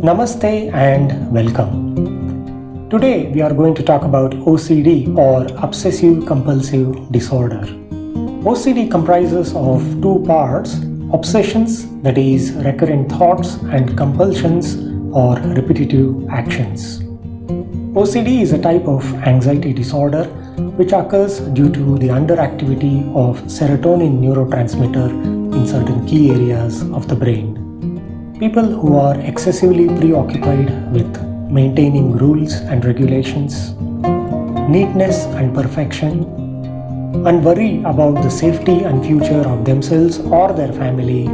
Namaste and welcome. Today we are going to talk about OCD or Obsessive Compulsive Disorder. OCD comprises of two parts: obsessions, that is recurrent thoughts, and compulsions or repetitive actions. OCD is a type of anxiety disorder which occurs due to the underactivity of serotonin neurotransmitter in certain key areas of the brain. People who are excessively preoccupied with maintaining rules and regulations, neatness and perfection, and worry about the safety and future of themselves or their family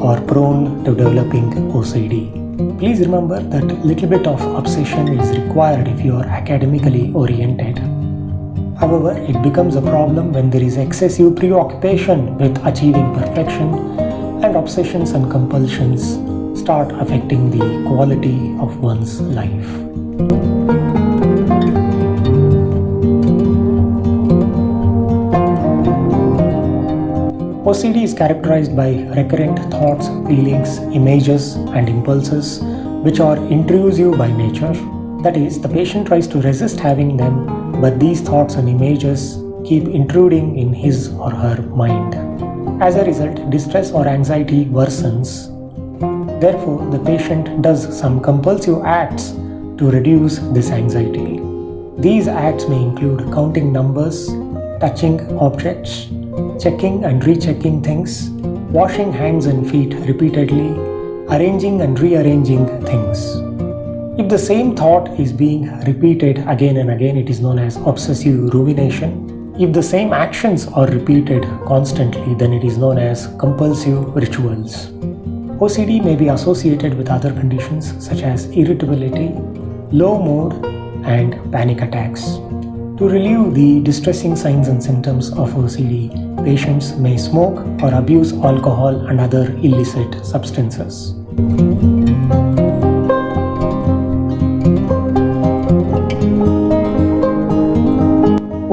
are prone to developing OCD. Please remember that a little bit of obsession is required if you are academically oriented. However, it becomes a problem when there is excessive preoccupation with achieving perfection, and obsessions and compulsions start affecting the quality of one's life. OCD is characterized by recurrent thoughts, feelings, images, and impulses which are intrusive by nature. That is, the patient tries to resist having them, but these thoughts and images keep intruding in his or her mind. As a result, distress or anxiety worsens. Therefore, the patient does some compulsive acts to reduce this anxiety. These acts may include counting numbers, touching objects, checking and rechecking things, washing hands and feet repeatedly, arranging and rearranging things. If the same thought is being repeated again and again, it is known as obsessive rumination. If the same actions are repeated constantly, then it is known as compulsive rituals. OCD may be associated with other conditions such as irritability, low mood, and panic attacks. To relieve the distressing signs and symptoms of OCD, patients may smoke or abuse alcohol and other illicit substances.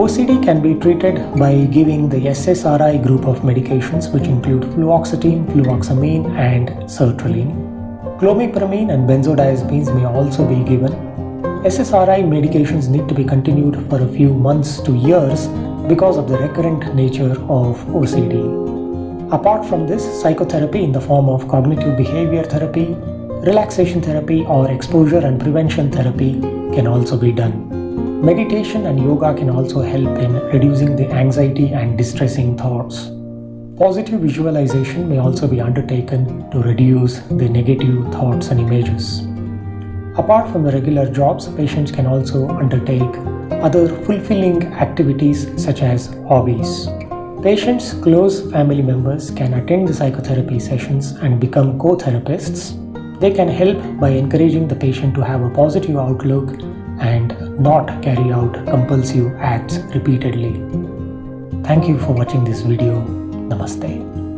OCD can be treated by giving the SSRI group of medications, which include fluoxetine, fluvoxamine, and sertraline. Clomipramine and benzodiazepines may also be given. SSRI medications need to be continued for a few months to years because of the recurrent nature of OCD. Apart from this, psychotherapy in the form of cognitive behavior therapy, relaxation therapy, or exposure and prevention therapy can also be done. Meditation and yoga can also help in reducing the anxiety and distressing thoughts. Positive visualization may also be undertaken to reduce the negative thoughts and images. Apart from the regular jobs, patients can also undertake other fulfilling activities such as hobbies. Patients' close family members can attend the psychotherapy sessions and become co-therapists. They can help by encouraging the patient to have a positive outlook and not carry out compulsive acts repeatedly. Thank you for watching this video. Namaste.